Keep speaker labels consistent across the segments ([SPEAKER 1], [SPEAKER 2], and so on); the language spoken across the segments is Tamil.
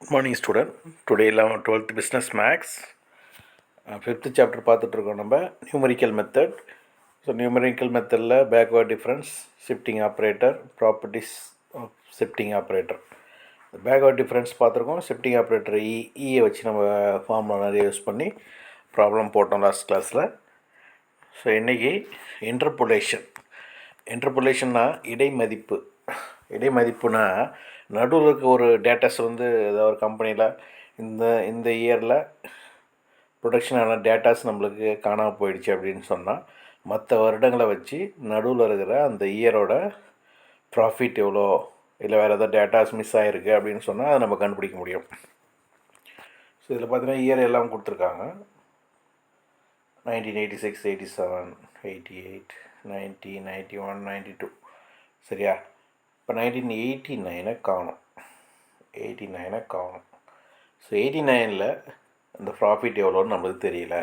[SPEAKER 1] Good morning, student. Today 12th business max 5th chapter பார்த்துட்ருக்கோம் நம்ம நியூமரிக்கல் மெத்தட். ஸோ நியூமரிக்கல் மெத்தடில் backward difference, shifting operator, properties of shifting operator. Backward difference பார்த்துருக்கோம். ஷிஃப்டிங் ஆப்ரேட்டர் இயை வச்சு நம்ம ஃபார்முலா நிறைய யூஸ் பண்ணி ப்ராப்ளம் போட்டோம் லாஸ்ட் கிளாஸில். ஸோ இன்றைக்கி இன்டர்பொலேஷன்னா இடைமதிப்பு. இடைமதிப்புனா நடுவில் இருக்க ஒரு டேட்டாஸ் வந்து ஏதாவது ஒரு கம்பெனியில் இந்த இயரில் ப்ரொடக்ஷனான டேட்டாஸ் நம்மளுக்கு காணாமல் போயிடுச்சு அப்படின்னு சொன்னால் மற்ற வருடங்களை வச்சு நடுவில் இருக்கிற அந்த இயரோட ப்ராஃபிட் எவ்வளோ, இல்லை வேறு ஏதாவது டேட்டாஸ் மிஸ் ஆகிருக்கு அப்படின்னு சொன்னால் அதை நம்ம கண்டுபிடிக்க முடியும். ஸோ இதில் பார்த்தீங்கன்னா இயர் எல்லாம் கொடுத்துருக்காங்க. 1986, 87, 88, 90, 91, 92. சரியா? இப்போ 1989 காணும். ஸோ 89ல் இந்த ப்ராஃபிட் எவ்வளோன்னு நம்மளுக்கு தெரியல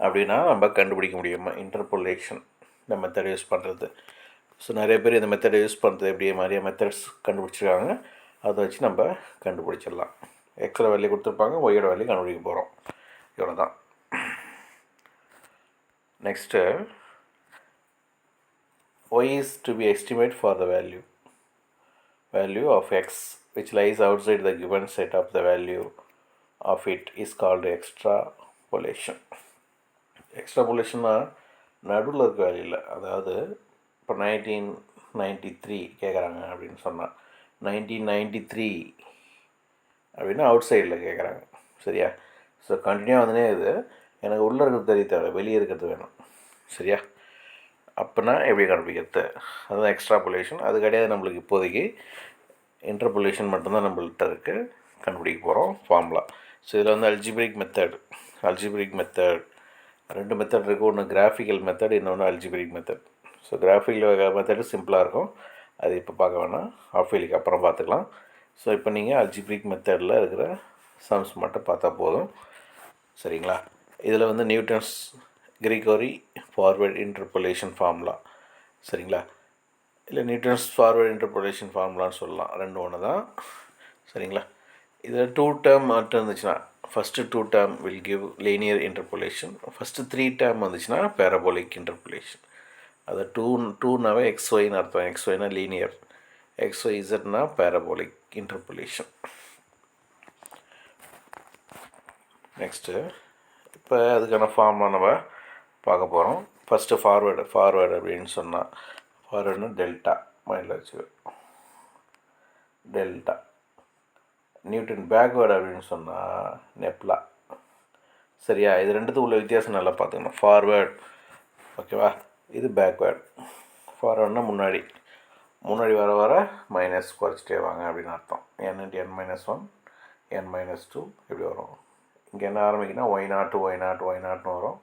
[SPEAKER 1] அப்படின்னா நம்ம கண்டுபிடிக்க முடியுமா? இன்டர்பொலேஷன் இந்த மெத்தட் யூஸ் பண்ணுறது. ஸோ நிறைய பேர் இந்த மெத்தடை யூஸ் பண்ணுறது எப்படியே நிறைய மெத்தட்ஸ் கண்டுபிடிச்சிருக்காங்க. அதை வச்சு நம்ம கண்டுபிடிச்சிடலாம். எக்ஸோட வேல்யூ கொடுத்துருப்பாங்க, ஒய்யோட வேல்யூ கண்டுபிடிக்க போகிறோம். இவ்வளோ தான். Next y is to be estimated for the value of x which lies outside the given set of the value of it is called extrapolation. எக்ஸ்ட்ராபோலேஷன்னா நடுவில் இருக்க வேல்யூவில், அதாவது இப்போ 1993 கேட்குறாங்க அப்படின்னு சொன்னால் 1993 அப்படின்னா அவுட் சைடில் கேட்குறாங்க. சரியா? ஸோ கண்டினியூ வந்துனே இது எனக்கு உள்ளே இருக்கிறது தெரிய தேவை, வெளியே இருக்கிறது வேணும். சரியா? அப்போனா எப்படி கண்டுபிடிக்கிறது? அதுதான் எக்ஸ்ட்ராபொலேஷன். அது கிடையாது நம்மளுக்கு இப்போதைக்கு. இன்டர்பொலேஷன் மட்டும்தான் நம்மள்கிட்ட இருக்குது, கண்டுபிடிக்க போகிறோம் ஃபார்முலா. ஸோ இதில் வந்து அல்ஜிப்ரிக் மெத்தட் ரெண்டு மெத்தட் இருக்குது. ஒன்று கிராஃபிக்கல் மெத்தட், இன்னொன்று algebraic method. So graphical method சிம்பிளாக இருக்கும், அது இப்போ பார்க்க வேணாம், ஆஃப் இயர்லிக்கு அப்புறம் பார்த்துக்கலாம். ஸோ இப்போ நீங்கள் அல்ஜிப்ரிக் மெத்தடில் இருக்கிற சம்ஸ் மட்டும் பார்த்தா போதும். சரிங்களா? இதில் வந்து Newton's Gregory forward interpolation formula. சரிங்களா? இல்லை நியூட்டன்ஸ் ஃபார்வேர்ட் இன்டர்பொலேஷன் ஃபார்முலான்னு சொல்லலாம், ரெண்டு ஒன்று தான். சரிங்களா? இதில் 2 டேர்ம் மட்டும் இருந்துச்சுன்னா first 2 term will give linear interpolation. First 3 term வந்துச்சுன்னா பேரபோலிக் இன்டர்பொலேஷன். அது டூனாவே எக்ஸ்ஒய்னு அர்த்தம். எக்ஸ்ஒய்னா லீனியர், எக்ஸ்ஒய்இசட்னா பேரபோலிக் இன்டர்பொலேஷன். நெக்ஸ்ட்டு இப்போ அதுக்கான ஃபார்முலா நம்ம பார்க்க போகிறோம். ஃபஸ்ட்டு ஃபார்வேர்டு அப்படின்னு சொன்னால் ஃபார்வேர்டுனா டெல்டா மைண்டில் வச்சு. Delta Newton. பேக்வேர்டு அப்படின்னு சொன்னால் நெப்லா. சரியா? இது ரெண்டுத்துக்கு உள்ள வித்தியாசம் நல்லா பார்த்துக்கணும். ஃபார்வேர்டு ஓகேவா, இது பேக்வேர்டு. ஃபார்வேர்டுனா முன்னாடி வர மைனஸ் குறைச்சிட்டே வாங்க அப்படின்னு அர்த்தம். n(n-1), n-2 இப்படி வரும். இங்கே என்ன ஆரம்பிக்குன்னா y0 வரும்.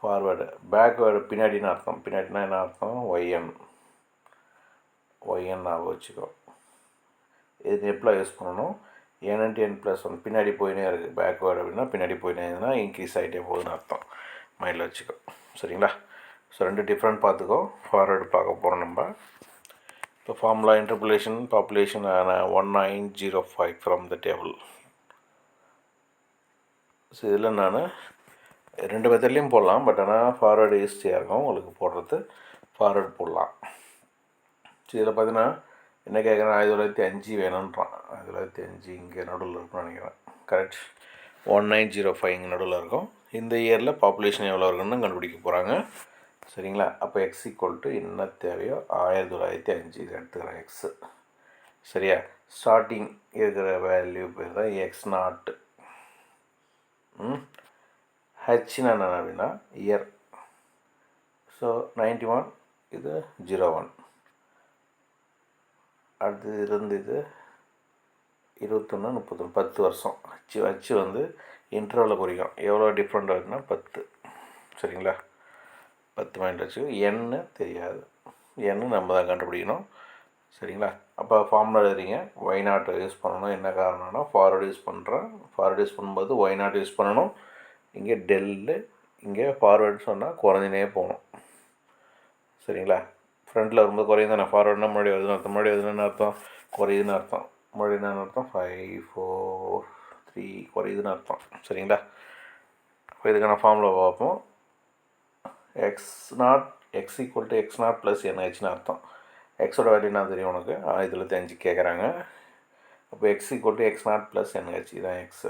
[SPEAKER 1] ஃபார்வேர்டு. பேக்வேர்டு பின்னாடின்னு அர்த்தம். பின்னாடினா என்ன அர்த்தம்? ஒய்என் ஆக வச்சுக்கோ. இது எப்போ யூஸ் பண்ணணும்? n(n+1) பின்னாடி போயினே இருக்குது. பேக்வேர்டு அப்படின்னா பின்னாடி போயினே இருக்குதுன்னா இன்க்ரீஸ் ஆகிட்டே போகுதுன்னு அர்த்தம். மைண்டில் வச்சுக்கோ. சரிங்களா? ஸோ ரெண்டு டிஃப்ரெண்ட் பார்த்துக்கோ. ஃபார்வேர்டு பார்க்க போகிறோம் நம்ம. இப்போ formula interpolation population 1905 from the table. So இதில் நான் ரெண்டு மெத்தட்லேயும் போடலாம், பட் ஆனால் ஃபார்வேர்டு ஈஸியாக இருக்கும் உங்களுக்கு போடுறது. ஃபார்வேர்டு போடலாம். ஸோ இதில் பார்த்தீங்கன்னா என்ன கேட்குறேன்? 1905 வேணுன்றான். 1905 இங்கே நடுவில் இருக்குன்னு நினைக்கிறேன். கரெக்ட். 1905 இங்கே நடுவில் இருக்கும். இந்த இயரில் பாப்புலேஷன் எவ்வளோ இருக்குன்னு கண்டுபிடிக்க போகிறாங்க. சரிங்களா? அப்போ எக்ஸ் ஈக்குவல் டு என்ன தேவையோ 1905 இது எடுத்துக்கிறேன் எக்ஸு. சரியா? ஸ்டார்டிங் இருக்கிற வேல்யூ பேர் தான் x0. ஹெச்னா என்ன அப்படின்னா இயர். ஸோ 91 இது 01. அடுத்தது இருந்து இது 21, 31, 10 வருஷம். ஹச்சு வந்து இன்டர்வலில் குறிக்கும். எவ்வளோ டிஃப்ரெண்ட் ஆகுதுன்னா 10. சரிங்களா? 10 மைண்ட் வச்சு. எண்ணு தெரியாது, எண்ணு நம்ம தான் கண்டுபிடிக்கணும். சரிங்களா? அப்போ ஃபார்முலா எழுதுறீங்க. y0 யூஸ் பண்ணணும். என்ன காரணம்னா ஃபார்வர்டு யூஸ் பண்ணும்போது y0 யூஸ் பண்ணணும். இங்கே டெல்லு, இங்கே ஃபார்வேர்டு சொன்னால் குறைஞ்சினே போகணும். சரிங்களா? ஃப்ரண்ட்டில் வரும்போது குறையுது தானே. ஃபார்வேர்டுனா முன்னாடி வருதுன்னு அர்த்தம். முன்னாடி வருதுன்னு அர்த்தம் குறையுதுன்னு அர்த்தம். முன்னாடி என்னென்னு அர்த்தம் 5 4 3 குறையுதுன்னு அர்த்தம். சரிங்களா? இப்போ இதுக்கான ஃபார்முலா பார்ப்போம். X equal to X not plus என்ஹெச்னு அர்த்தம். எக்ஸோட வேல்யூ என்ன தெரியும் உனக்கு? இதில் தெரிஞ்சு கேட்குறாங்க. அப்போ X equal to X not plus NH, இதுதான் எக்ஸு.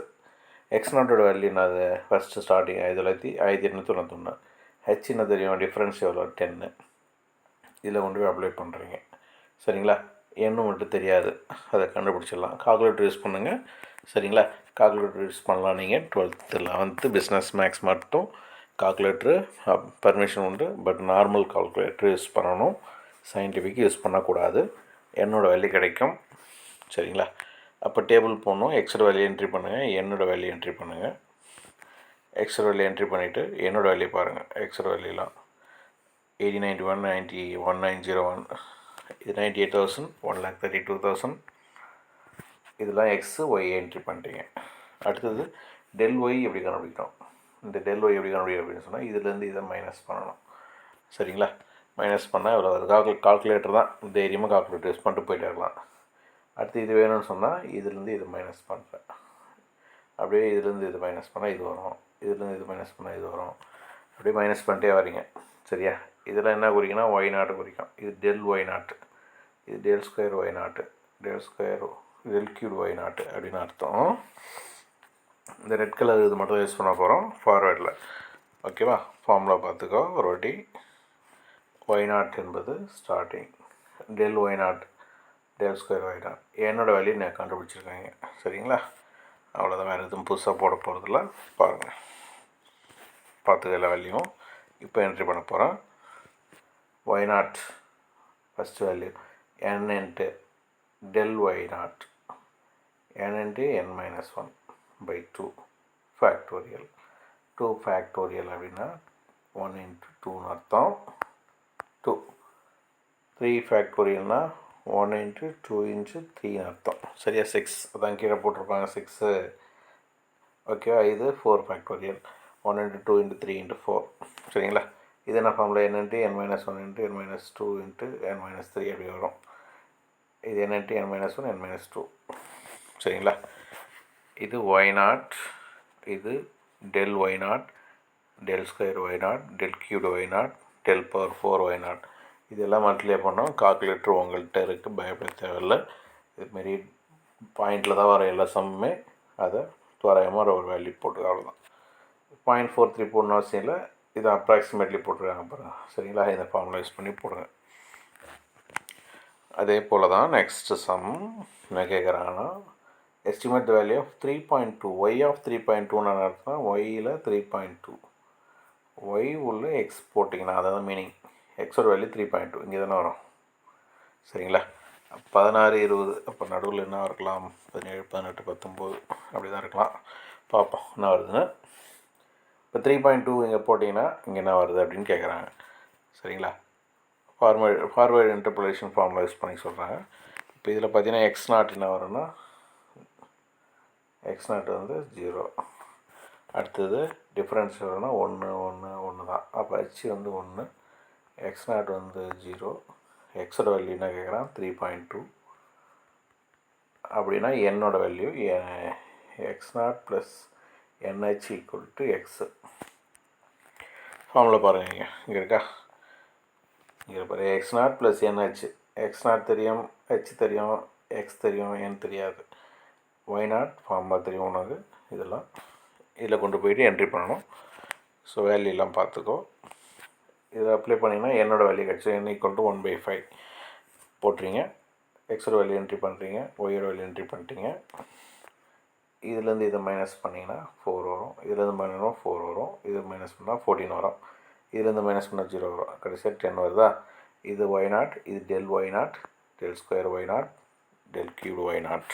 [SPEAKER 1] எக்ஸ் நாட்டோட வேல்யூ என்னது? First starting 1891. ஹெச் என்ன தெரியும்? டிஃப்ரென்ஸ் எவ்வளோ? 10. இதில் கொண்டு போய் அப்ளை பண்ணுறீங்க. சரிங்களா? என்ன மட்டும் தெரியாது, அதை கண்டுபிடிச்சிடலாம். கால்குலேட்டர் யூஸ் பண்ணுங்கள். சரிங்களா? கால்குலேட்டர் யூஸ் பண்ணலாம். நீங்கள் 12th 11th பிஸ்னஸ் மேக்ஸ் மட்டும் கால்குலேட்ரு பர்மிஷன் உண்டு. பட் நார்மல் கால்குலேட்டர் யூஸ் பண்ணணும். சயின்டிஃபிக் யூஸ் பண்ணக்கூடாது. என்னோடய வேல்யூ கிடைக்கும். சரிங்களா? அப்போ டேபிள் போடணும். எக்ஸோட வேல்யூ என்ட்ரி பண்ணுங்கள், என்னோடய வேல்யூ என்ட்ரி பண்ணுங்கள். எக்ஸோட வேல்யூ என்ட்ரி பண்ணிவிட்டு என்னோடய வேல்யூ பாருங்கள். எக்ஸோட வேல்யூலாம் 8091 90 1901, இது 98,000 1,32,000. இதெல்லாம் எக்ஸு ஒய் என்ட்ரி பண்ணிட்டீங்க. அடுத்தது டெல் ஒய் எப்படி கண்டுபிடிக்கணும்? இந்த டெல் ஒய் எப்படி கண்டுபிடிக்கும் அப்படின்னு சொன்னால் இதுலேருந்து இதை மைனஸ் பண்ணணும். சரிங்களா? மைனஸ் பண்ணால் இவ்வளோ வருது. கால்குலேட்டர் தான், தைரியமாக கால்குலேட்டர் யூஸ் பண்ணிட்டு போயிட்டே இருக்கலாம். அடுத்து இது வேணும்னு சொன்னால் இதுலேருந்து இது மைனஸ் பண்ணுறேன். அப்படியே இதுலேருந்து இது மைனஸ் பண்ணால் இது வரும், இதுலேருந்து இது மைனஸ் பண்ணால் இது வரும். அப்படியே மைனஸ் பண்ணிட்டே வரீங்க. சரியா? இதில் என்ன குறிக்குன்னா ஒய் நாட்டு குறிக்கும். இது டெல் ஒய் நாட்டு, இது டெல் ஸ்கொயர் ஒய் நாட்டு, டெல் கியூப் ஒய் நாட்டு அப்படின்னு அர்த்தம். இந்த ரெட் கலர் இது மட்டும் யூஸ் பண்ண போகிறோம் ஃபார்வேர்டில். ஓகேவா? ஃபார்முலா பார்த்துக்கோ ஒரு வாட்டி. ஒய் நாட் என்பது starting, del y naught del square y naught. என்னோடய வேல்யூ நான் கண்டுபிடிச்சிருக்காங்க. சரிங்களா? அவ்வளோதான், வேறு எதுவும் புதுசாக போட போகிறதில்ல. பாருங்கள், பார்த்துக்க எல்லா வேல்யூவும். இப்போ என்ட்ரி பண்ண போகிறேன். Y naught first value n into del y naught n into n minus 1/2 factorial. 2 factorial அப்படின்னா 1 இன்ட்டு 2ன்னு அர்த்தம். 2 3 ஃபேக்டோரியல்னால் 1 இன்ட்டு 2 இன்ட்டு 3ன்னு அர்த்தம். சரியா? 6 அதான் கீழே போட்டிருப்பாங்க 6. ஓகேவா? இது 4 ஃபேக்டோரியல் 1 இன்ட்டு 2 இன்ட்டு 3 இன்ட்டு 4. சரிங்களா? இது என்ன formula? n into n minus 1 into n minus 2 into n minus 3 அப்படி வரும். இது n into n minus 1 n minus 2. சரிங்களா? இது ஒய் நாட், இது del y naught, del square y naught, del cube y naught, del power 4 y naught. இதெல்லாம் மல்டிப்ளை பண்ணோம். கால்குலேட்டர் உங்கள்கிட்ட இருக்குது, பயப்பட தேவையில்லை. இதுமாரி பாயிண்டில் தான் வர எல்லா சம்முமே அதை தோராயமாக ஒரு வேல்யூ போட்டு அவ்வளோதான். 0.43 போடணும் அவசியம் இல்லை. இது அப்ராக்சிமேட்லி போட்டுருக்காங்க பாருங்கள். சரிங்களா? இந்த ஃபார்முலா யூஸ் பண்ணி போடுங்க. அதே போல் தான் நெக்ஸ்ட்டு சம் என்ன கேட்குறாங்கன்னா, estimate the value of 3.2 Y of 3.2ன்னு அர்த்தம். ஒய்யில் 3.2 ஒய் உள்ள எக்ஸ் போட்டிங்கன்னா அதாவது மீனிங் எக்ஸோட வேல்யூ 3.2 இங்கே தானே வரும். சரிங்களா? 16 20 அப்போ நடுவில் என்ன இருக்கலாம்? 17 18 19 அப்படி தான் இருக்கலாம். பார்ப்போம் என்ன வருதுன்னு. இப்போ 3.2 இங்கே போட்டிங்கன்னா இங்கே என்ன வருது அப்படின்னு கேட்குறாங்க. சரிங்களா? ஃபார்வேர்டு இன்டர்போலேஷன் ஃபார்முலா யூஸ் பண்ணி சொல்கிறாங்க. இப்போ இதில் பார்த்தீங்கன்னா எக்ஸ் நாட் என்ன வரும்னா, எக்ஸ் நாட் வந்து 0. அடுத்தது டிஃப்ரென்ஸ் வரும்னா 1 1 1 தான். அப்போ ஹெச் வந்து 1, எக்ஸ் நாட் வந்து 0. எக்ஸோட வேல்யூ என்ன கேட்குறான்? 3.2. அப்படின்னா என்னோட value X not plus NH equal to x. Formula பாருங்க, இங்கே இருக்கா? இங்கே பாரு, X not plus NH. X not தெரியும், ஹெச் தெரியும், எக்ஸ் தெரியும், என் தெரியாது. ஒய் நாட் ஃபார்முலா தெரியும் உனக்கு. இதெல்லாம் இதில் கொண்டு போயிட்டு என்ட்ரி பண்ணணும். ஸோ வேல்யூலாம் பார்த்துக்கோ. இதை அப்ளை பண்ணிங்கன்னா என்னோடய வேல்யூ கிடச்சி n ஈக்குவல் டு 1/5 போட்டுறீங்க. எக்ஸோட வேல்யூ என்ட்ரி பண்ணுறீங்க, ஒய்யோட வேல்யூ என்ட்ரி பண்ணிட்டீங்க. இதுலேருந்து இதை மைனஸ் பண்ணிங்கன்னா 4 வரும், இதுலேருந்து மைனஸ் 4 வரும், இது மைனஸ் பண்ணால் 14 வரும், இதுலேருந்து மைனஸ் பண்ணால் 0 வரும், கடைசியாக 10 வருதா? இது ஒய் நாட், இது del y naught, del square y naught, del cube y naught.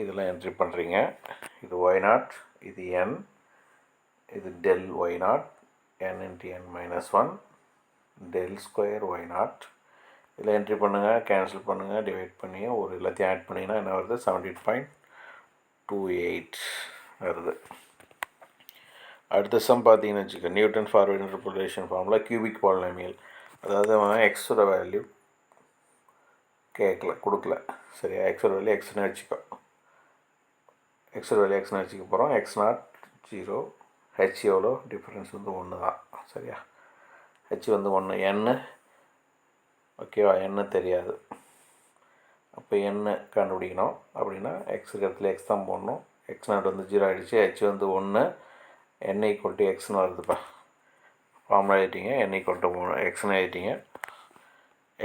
[SPEAKER 1] இதெல்லாம் என்ட்ரி பண்ணுறீங்க. இது ஒய் நாட், இது n, இது del y naught, n into n minus 1, del square y naught. இதில் என்ட்ரி பண்ணுங்கள், கேன்சல் பண்ணுங்கள், டிவைட் பண்ணி ஒரு எல்லாத்தையும் ஆட் பண்ணிங்கன்னா என்ன வருது? 17.28 வருது. அடுத்த சம் பார்த்தீங்கன்னு வச்சுக்க, Newton forward interpolation formula cubic polynomial. அதாவது எக்ஸோட வேல்யூ கேட்கல, கொடுக்கல. சரியா, எக்ஸோட வேல்யூ எக்ஸ்னு வச்சுக்கோ. எக்ஸோட வேல்யூ எக்ஸ்னு வச்சுக்க போகிறோம். எக்ஸ் நாட் 0, ஹெச் எவ்வளோ டிஃப்ரென்ஸ் வந்து 1 தான். சரியா, ஹெச் வந்து 1, என்னு ஓகேவா, என்னு தெரியாது. அப்போ என்ன கண்டுபிடிக்கணும் அப்படின்னா எக்ஸுக்கு இடத்துல எக்ஸ் தான் போடணும். எக்ஸ் நாட் வந்து 0 ஆகிடுச்சு, ஹெச் வந்து 1, n ஈக்குவல் டு எக்ஸ்னு வருதுப்பா. ஃபார்முலா எழுதிட்டீங்க, n ஈக்குவல் டு எக்ஸ்னு எழுதிட்டீங்க.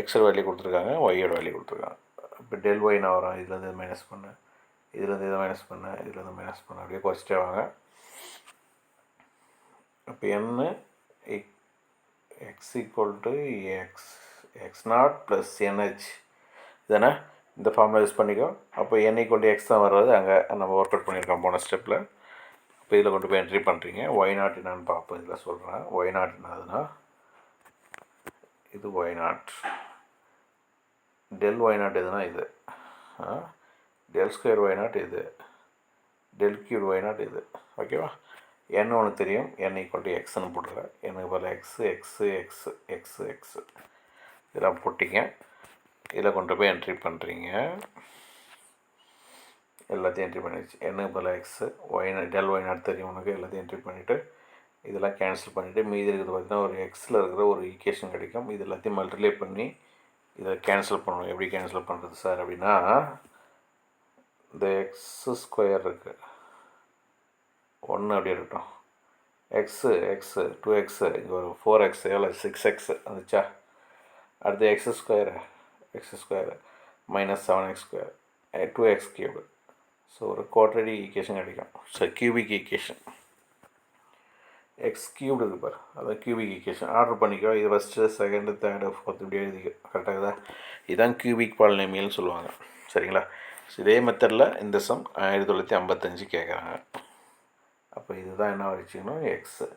[SPEAKER 1] எக்ஸோட வேல்யூ கொடுத்துருக்காங்க, ஒய்யோட வேல்யூ கொடுத்துருக்காங்க. இப்போ டெல் ஒய் நான் வரும், இதுலேருந்து மைனஸ் பண்ணு, இதுலேருந்து இதை மைனஸ் பண்ணு, இதுலேருந்து மைனஸ் பண்ணு, அப்படியே குறைச்சிட்டே வாங்க. இப்போ என்ன X equal to X not plus NH தானே, இந்த ஃபார்முலா யூஸ் பண்ணிக்கோ. அப்போ n ஈக்குவல் டு எக்ஸ் தான் வர்றது, அங்கே நம்ம ஒர்க் அவுட் பண்ணியிருக்கோம் போன ஸ்டெப்பில். இப்போ இதில் கொண்டு போய் என்ட்ரி பண்ணுறீங்க. ஒய் நாட் என்னான்னு பார்ப்போம். இதில் சொல்கிறேன் ஒய் நாட் என்னதுன்னா, இது y naught, del y naught எதுனா இது, டெல் ஸ்கொயர் ஒய் நாட் இது, டெல் கியூப் ஒய் நாட் இது. ஓகேவா, என்ன ஒன்று தெரியும், n ஈக்குவல் டு எக்ஸ்ன்னு போட்டுக்கிறேன். எனக்கு பதில் x x x x x இதெல்லாம் போட்டிங்க. இதில் கொண்டு போய் என்ட்ரி பண்ணுறீங்க. எல்லாத்தையும் என்ட்ரி பண்ணிடுச்சு. எனக்கு பதில் x y del y naught தெரியும் உனக்கு. எல்லாத்தையும் என்ட்ரி பண்ணிவிட்டு இதெல்லாம் கேன்சல் பண்ணிவிட்டு மீதி இருக்கிறது பார்த்திங்கன்னா ஒரு எக்ஸில் இருக்கிற ஒரு ஈக்குவேஷன் கிடைக்கும். இது எல்லாத்தையும் மல்டிப்ளை பண்ணி இதை கேன்சல் பண்ணணும். எப்படி கேன்சல் பண்ணுறது சார் அப்படின்னா, இந்த எக்ஸு ஸ்கொயர் இருக்குது, 1 அப்படி இருக்கட்டும், எக்ஸு 2x, இங்கே ஒரு 4x, எவ்வளோ 6x வந்துச்சா. அடுத்து X square minus 7x square 2x cube. So ஒரு குவாட்ரேட்டிக் ஈக்குவேஷன் கிடைக்கும். So cubic equation X cubed இருக்கு பாரு, அதான் கியூபிக் ஈக்குவேஷன். ஆர்டர் பண்ணிக்கோ. இது ஃபஸ்ட்டு, செகண்டு, தேர்டு, ஃபோர்த்து இப்படி எழுதிக்கோ. கரெக்டாக இதுதான் கியூபிக் பாலினாமியல்னு சொல்லுவாங்க. சரிங்களா, ஸோ இதே மெத்தடில் இந்த சம் 1955 கேட்குறாங்க. அப்போ இதுதான் என்ன வச்சுக்கணும், எக்ஸு.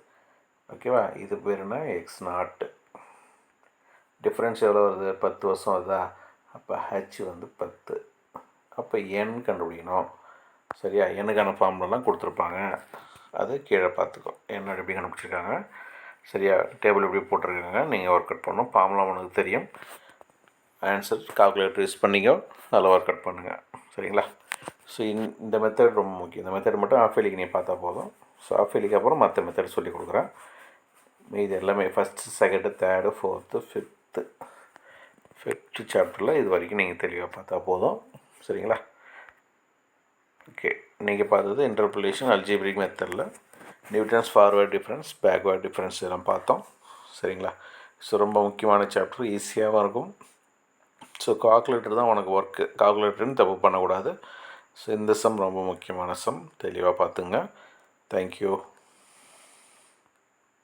[SPEAKER 1] ஓகேவா, இது பேர் என்ன, எக்ஸ் நாட்டு. டிஃப்ரென்ஸ் எவ்வளோ வருது, 10 வருஷம் வருதா. அப்போ ஹெச் வந்து 10. அப்போ என் கண்டுபிடிக்கணும். சரியா, எண்ணுக்கான ஃபார்முலாம் கொடுத்துருப்பாங்க, அது கீழே பார்த்துக்கோ. என்ன எப்படி கண்டுபிடிச்சிருக்காங்க. சரியா, டேபிள் எப்படி போட்டிருக்காங்க, நீங்கள் ஒர்க் அவுட் பண்ணணும். ஃபார்முலா உனக்கு தெரியும். ஆன்சர் கால்குலேட்டர் யூஸ் பண்ணிக்கோ, அதில் ஒர்க் அவுட் பண்ணுங்கள். சரிங்களா, ஸோ இந்த மெத்தட் ரொம்ப முக்கியம். இந்த மெத்தட் மட்டும் ஆஃப் எலிக்கு நீ பார்த்தா போதும். ஸோ ஆஃப் எலிக்கு அப்புறம் மற்ற மெத்தட் சொல்லி கொடுக்குறேன். இது எல்லாமே first, second, third, fourth, fifth சாப்டரில் இது வரைக்கும் நீங்கள் தெளிவாக பார்த்தா போதும். சரிங்களா, ஓகே. நீங்கள் பார்த்தது இன்டர்போலேஷன் அல்ஜிப்ரிக் மெத்தடில் Newton's forward difference, backward difference இதெல்லாம் பார்த்தோம். சரிங்களா, ஸோ ரொம்ப முக்கியமான சாப்டர், ஈஸியாகவும் இருக்கும். ஸோ கால்குலேட்டர் தான் உனக்கு ஒர்க்கு, கால்குலேட்டர்னு தப்பு பண்ணக்கூடாது. ஸோ இந்த சம் ரொம்ப முக்கியமான சம், தெளிவாக பார்த்துங்க. தேங்க்யூ.